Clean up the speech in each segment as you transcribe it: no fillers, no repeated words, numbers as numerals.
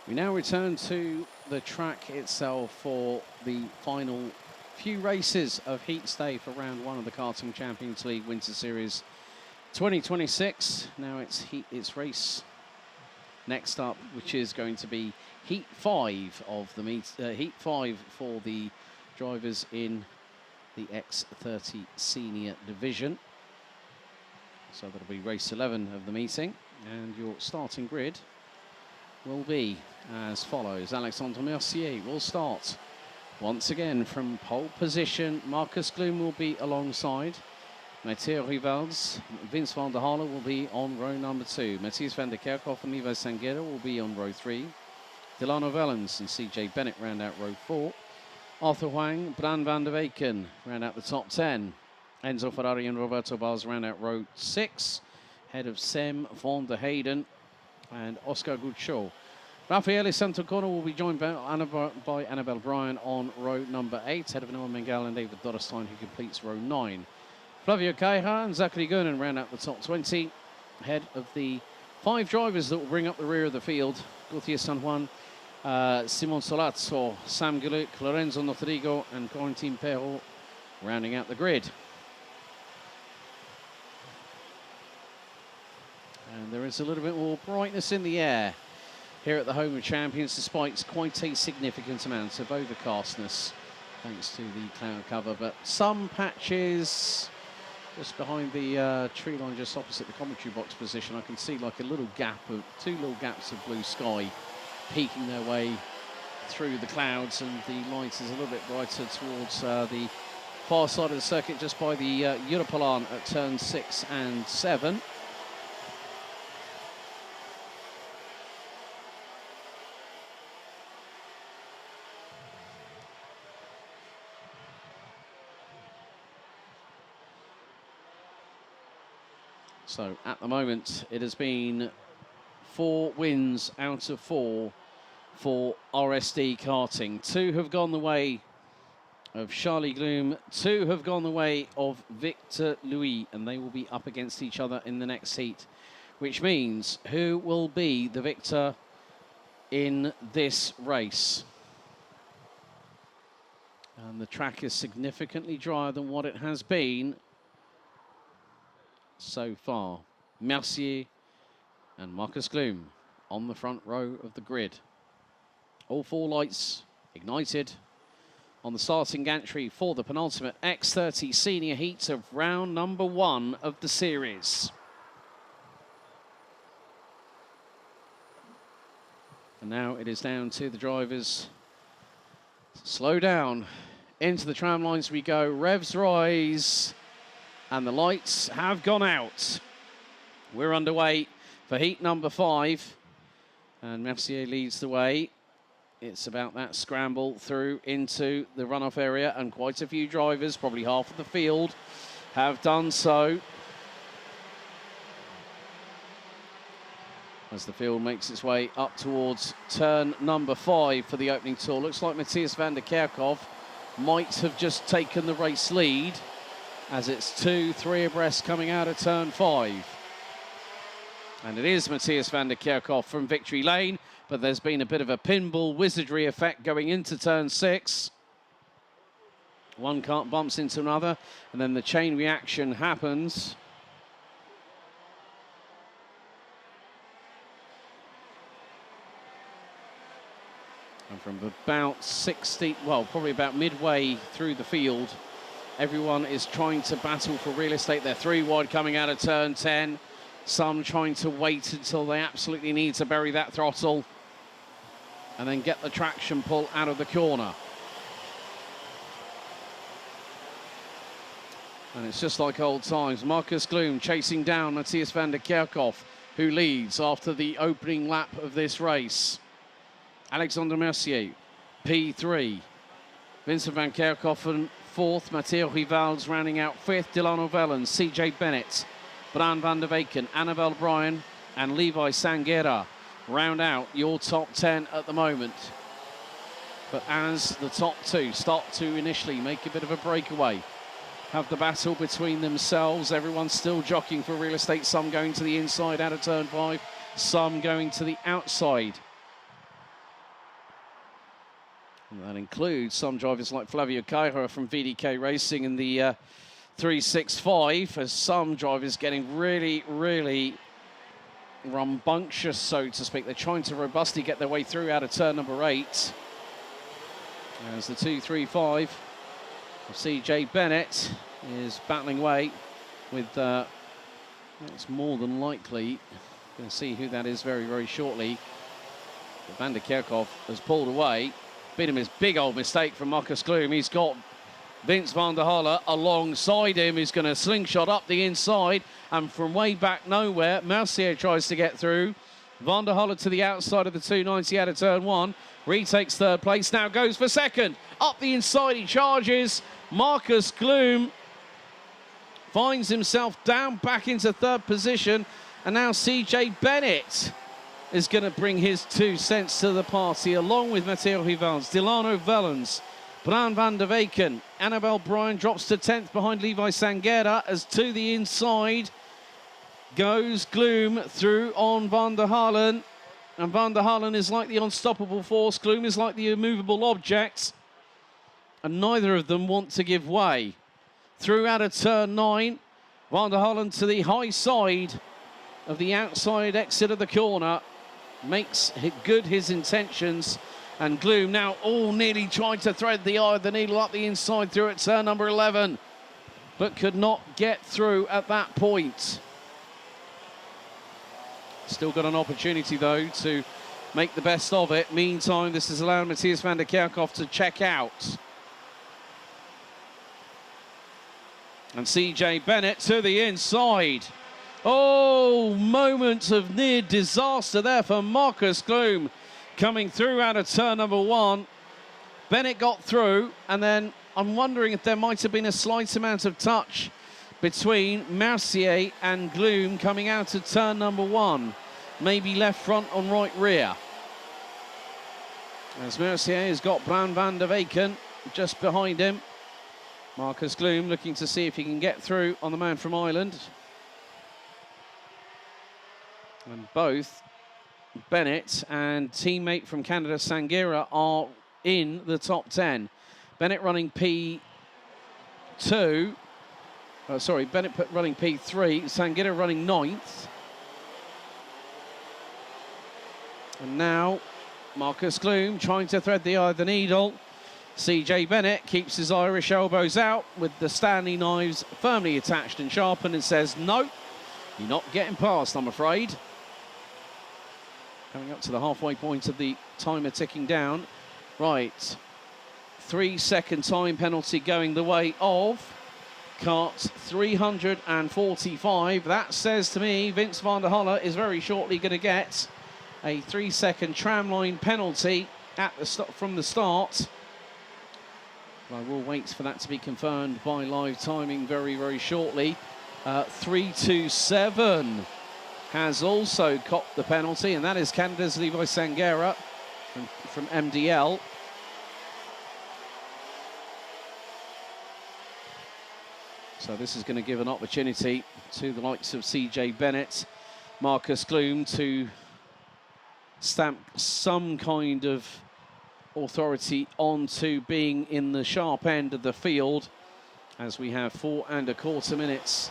We now return to the track itself for the final few races of Heat Stay for round one of the Karting Champions League Winter Series 2026. Now it's race next up, which is going to be Heat 5 of the Heat 5 for the drivers in the X30 Senior Division. So that'll be race 11 of the meeting, and your starting grid will be as follows. Alexandre Mercier will start once again from pole position. Marcus Gloom will be alongside. Matteo Rivals, Vince van der Halle will be on row number 2. Matthias van der Kerkhoff and Levi Sanguera will be on row 3. Delano Vellens and CJ Bennett round out row 4. Arthur Huang, Bran van der Weken round out the top 10. Enzo Ferrari and Roberto Bars round out row 6. Head of Sem van der Hayden and Oscar Guccio. Raffaele Santocorno will be joined by Annabelle Bryan on row number 8. Head of Noah Mengal and David Dorrestein, who completes row 9. Flavio Caja and Zachary Gernan round out the top 20. Ahead of the 5 drivers that will bring up the rear of the field. Gauthier San Juan, Simon Solazzo, Sam Gluck, Lorenzo Notrigo and Corentin Perrault rounding out the grid. And there is a little bit more brightness in the air here at the home of champions, despite quite a significant amount of overcastness thanks to the cloud cover. But some patches just behind the tree line just opposite the commentary box position, I can see like a little gap of 2 little gaps of blue sky peeking their way through the clouds, and the light is a little bit brighter towards the far side of the circuit just by the Europolan at turn 6 and 7. So at the moment, it has been 4 wins out of 4 for RSD Karting. 2 have gone the way of Charlie Gloom, 2 have gone the way of Victor Louis, and they will be up against each other in the next heat, which means who will be the victor in this race? And the track is significantly drier than what it has been so far. Mercier and Marcus Gloom on the front row of the grid. All 4 lights ignited on the starting gantry for the penultimate X30 Senior Heat of round number 1 of the series. And now it is down to the drivers. Slow down. Into the tram lines we go. Revs rise. And the lights have gone out. We're underway for heat number 5. And Mercier leads the way. It's about that scramble through into the runoff area. And quite a few drivers, probably half of the field, have done so. As the field makes its way up towards turn number 5 for the opening tour. Looks like Matthias van der Kerkhoff might have just taken the race lead, as it's 2-3 abreast coming out of turn 5. And it is Matthias van der Kerkhoff from victory lane, but there's been a bit of a pinball wizardry effect going into turn 6. One car bumps into another, and then the chain reaction happens. And from about 60, well, probably about midway through the field, everyone is trying to battle for real estate. They're 3 wide coming out of turn 10. Some trying to wait until they absolutely need to bury that throttle and then get the traction pull out of the corner. And it's just like old times. Marcus Gloom chasing down Matthias van der Kerkhoff, who leads after the opening lap of this race. Alexandre Mercier, P3. Vincent van Kerkhoffen, 4th. Matteo Rivals rounding out 5th. Delano Vellens, CJ Bennett, Bran van der Weken, Annabelle Bryan and Levi Sanguera round out your top 10 at the moment. But as the top 2 start to initially make a bit of a breakaway, have the battle between themselves, everyone's still jockeying for real estate, some going to the inside out of turn 5, some going to the outside And that includes some drivers like Flavio Cairo from VDK Racing in the 365, as some drivers getting really, really rambunctious, so to speak. They're trying to robustly get their way through out of turn number 8. As the 235 of CJ Bennett is battling away with, it's more than likely, going to see who that is very, very shortly. But Van der Kerkhoff has pulled away. Been him his big old mistake from Marcus Gloom. He's got Vince van der Halle alongside him. He's going to slingshot up the inside, and from way back nowhere, Mercier tries to get through. Van der Halle to the outside of the 290 out of turn 1. Retakes third place, now goes for second. Up the inside he charges. Marcus Gloom finds himself down back into third position, and now CJ Bennett is going to bring his 2 cents to the party, along with Matteo Rivals, Delano Vellens, Bran van der Weken. Annabelle Bryan drops to 10th behind Levi Sanguera, as to the inside goes Gloom through on Van der Halen. And Van der Halen is like the unstoppable force. Gloom is like the immovable object. And neither of them want to give way. Through out of turn 9, Van der Halen to the high side of the outside exit of the corner. Makes good his intentions. And Gloom now nearly tried to thread the eye of the needle up the inside through at turn number 11. But could not get through at that point. Still got an opportunity, though, to make the best of it. Meantime, this has allowed Matthias van der Kerkhoff to check out. And CJ Bennett to the inside. Oh, moment of near disaster there for Marcus Gloom. Coming through out of turn number 1. Bennett got through, and then I'm wondering if there might have been a slight amount of touch between Mercier and Gloom coming out of turn number 1. Maybe left front on right rear. As Mercier has got Bran van der Weken just behind him. Marcus Gloom looking to see if he can get through on the man from Ireland. And both Bennett and teammate from Canada Sanguera are in the top 10. Bennett running P2. Bennett running P3. Sanguera running 9th. And now Marcus Gloom trying to thread the eye of the needle. CJ Bennett keeps his Irish elbows out with the Stanley knives firmly attached and sharpened, and says, no, you're not getting past, I'm afraid. Coming up to the halfway point of the timer ticking down. Right, 3-second time penalty going the way of kart 345. That says to me Vince van der Halle is very shortly going to get a 3-second tramline penalty at the from the start. I will wait for that to be confirmed by live timing very, very shortly. 327 has also copped the penalty, and that is Canada's Levi Sanguera from MDL. So this is going to give an opportunity to the likes of CJ Bennett, Marcus Gloom to stamp some kind of authority onto being in the sharp end of the field, as we have 4 1/4 minutes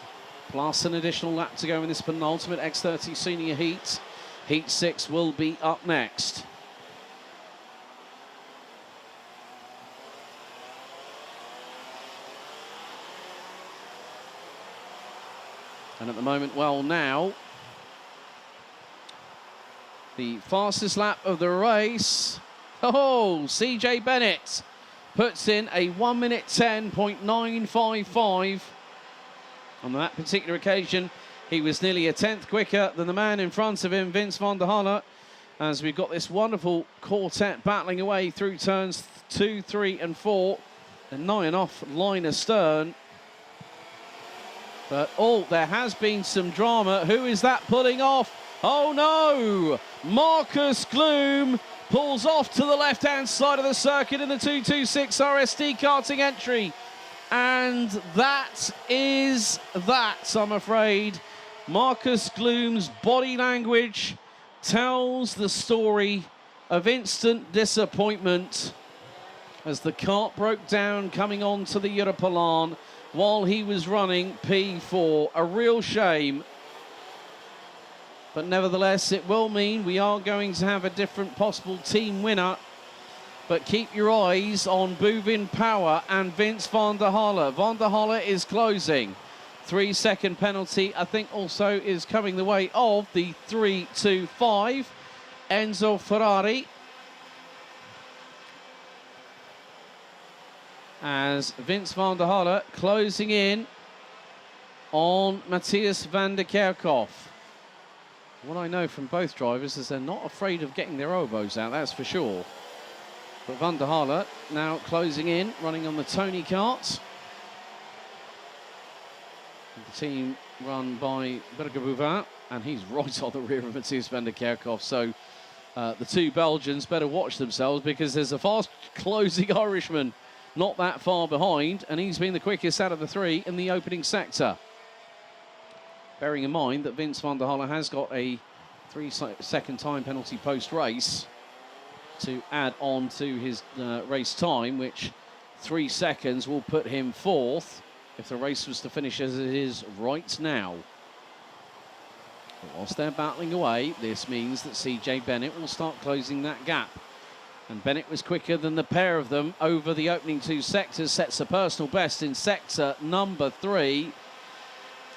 plus an additional lap to go in this penultimate X30 senior heat. Heat 6 will be up next. And at the moment, well now, the fastest lap of the race. Oh, CJ Bennett puts in a 1 minute 10.955. On that particular occasion, he was nearly a 10th quicker than the man in front of him, Vince van der Halle, as we've got this wonderful quartet battling away through turns 2, 3 and 4. And nigh enough line astern. But, there has been some drama. Who is that pulling off? Oh, no! Marcus Gloom pulls off to the left-hand side of the circuit in the 226 RSD karting entry. And that is that, I'm afraid. Marcus Gloom's body language tells the story of instant disappointment. as the kart broke down coming on to the Europolan while he was running P4. A real shame. But nevertheless, it will mean we are going to have a different possible team winner. But keep your eyes on Buvin Power and Vince van der Halle. Van der Halle is closing. 3-second penalty, I think, also is coming the way of the 3-2-5. Enzo Ferrari. As Vince van der Halle closing in on Matthias van der Kerkhoff. What I know from both drivers is they're not afraid of getting their elbows out, that's for sure. But van der Halle now closing in, running on the Tony kart. The team run by Berger-Bouvin, and he's right on the rear of Matthias van der Kerkhoff. So the two Belgians better watch themselves, because there's a fast closing Irishman not that far behind, and he's been the quickest out of the three in the opening sector. Bearing in mind that Vince van der Halle has got a 3-second time penalty post-race to add on to his race time, which 3 seconds will put him fourth if the race was to finish as it is right now. But whilst they're battling away, this means that CJ Bennett will start closing that gap. And Bennett was quicker than the pair of them over the opening 2 sectors, sets a personal best in sector number 3.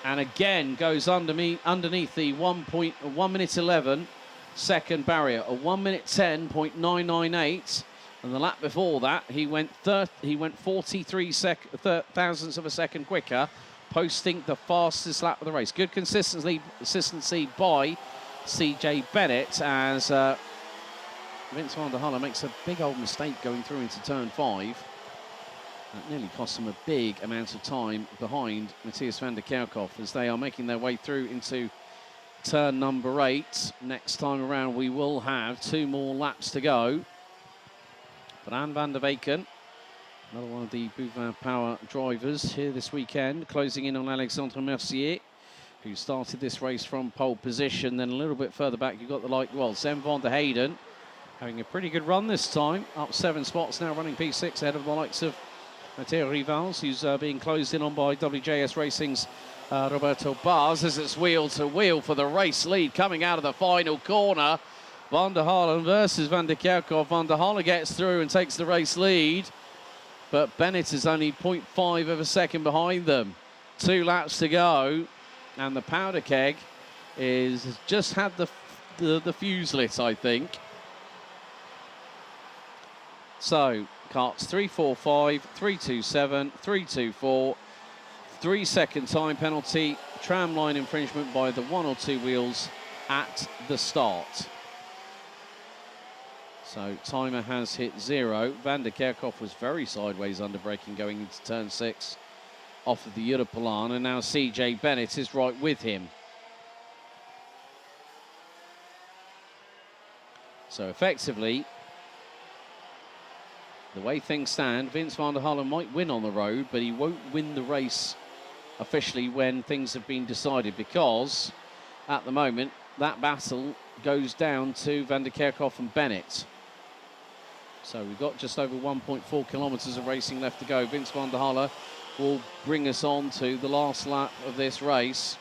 And again goes underneath the 1 minute 11 second barrier, a 1 minute 10.998. And the lap before that, he went 43 thousandths of a second quicker, posting the fastest lap of the race. Good consistency by CJ Bennett, as Vince van der Halle makes a big old mistake going through into turn 5. That nearly cost him a big amount of time behind Matthias van der Kerkhoff as they are making their way through into turn number 8. Next time around, we will have 2 more laps to go. But Anne van der Weken, another one of the Buvin Power drivers here this weekend, closing in on Alexandre Mercier, who started this race from pole position. Then a little bit further back, you've got the Sam van der Hayden, having a pretty good run this time, up 7 spots now, running P6 ahead of the likes of Matteo Rivals, who's being closed in on by WJS Racing's Roberto Bars, as it's wheel to wheel for the race lead coming out of the final corner. Van der Halle versus van der Kerkhoff. Van der Halle gets through and takes the race lead, but Bennett is only 0.5 of a second behind them. 2 laps to go, and the powder keg has just had the fuse lit, I think. So karts 3-4-5, 3-2-7, 3-2-4, 3-second time penalty, tram line infringement by the 1 or 2 wheels at the start. So timer has hit 0. Van der Kerkhoff was very sideways under braking going into turn 6 off of the Europolan, and now CJ Bennett is right with him. So effectively, the way things stand, Vince van der Halle might win on the road, but he won't win the race officially when things have been decided, because at the moment that battle goes down to van der Kerkhoff and Bennett. So we've got just over 1.4 kilometres of racing left to go. Vince van der Halle will bring us on to the last lap of this race,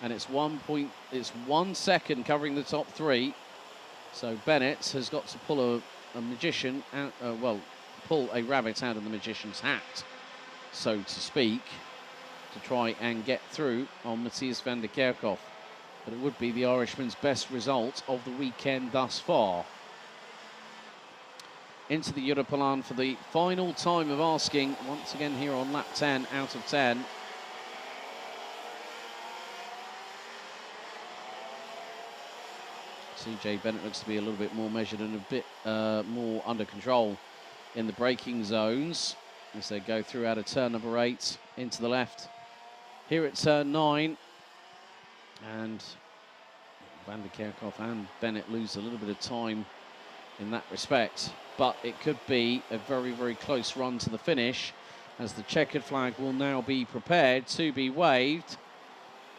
and it's 1 second covering the top 3. So Bennett has got to pull a magician out, pull a rabbit out of the magician's hat, so to speak, to try and get through on Matthias van der Kerkhoff. But it would be the Irishman's best result of the weekend thus far. Into the Europolan for the final time of asking, once again here on lap 10 out of 10. CJ Bennett looks to be a little bit more measured and a bit more under control in the braking zones as they go through out of turn number 8 into the left here at turn 9. And van der Kerkhoff and Bennett lose a little bit of time in that respect, but it could be a very, very close run to the finish, as the checkered flag will now be prepared to be waved.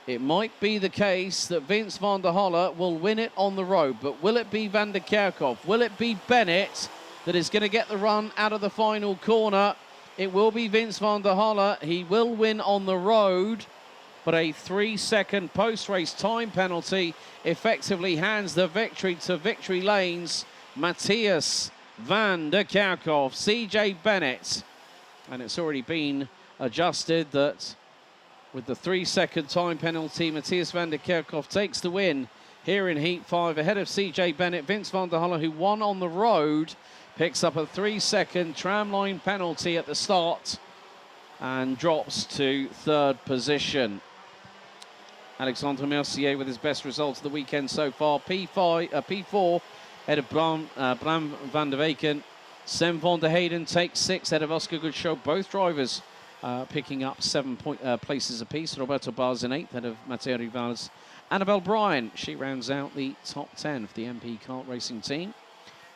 It might be the case that Vince van der Halle will win it on the road, but will it be van der Kerkhoff? Will it be Bennett? that is going to get the run out of the final corner. It will be Vince van der Halle. He will win on the road, but a 3-second post-race time penalty effectively hands the victory to Victory Lane's Matthias van der Kerkhoff, CJ Bennett. And it's already been adjusted that with the 3-second time penalty, Matthias van der Kerkhoff takes the win here in Heat 5 ahead of CJ Bennett. Vince van der Halle, who won on the road, picks up a 3-second tramline penalty at the start and drops to 3rd position. Alexandre Mercier with his best results of the weekend so far. P4 ahead of Bram van der Weken. Sam van der Hayden takes 6 ahead of Oscar Goodshow. Both drivers picking up 7 places apiece. Roberto Barz in 8th ahead of Matteo Rivales. Annabelle Bryan, she rounds out the top 10 for the MP kart racing team.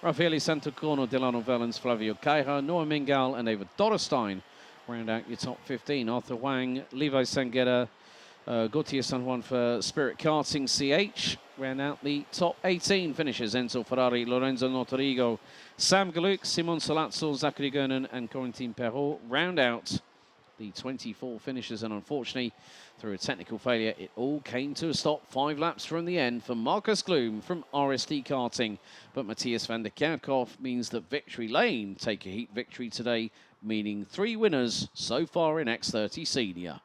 Raffaele Santocorno, Delano Vellens, Flavio Caira, Noah Mingal and Ava Dorrestein round out your top 15. Arthur Wang, Levi Sanguera, Gautier San Juan for Spirit Karting CH ran out the top 18 finishers. Enzo Ferrari, Lorenzo Notorigo, Sam Galuk, Simon Salazzo, Zachary Gernon and Corentin Perrault round out the 24 finishers. And unfortunately, through a technical failure, it all came to a stop 5 laps from the end for Marcus Gloom from RSD Karting. But Matthias van der Kerkhoff means that Victory Lane take a heat victory today, meaning 3 winners so far in X30 Senior.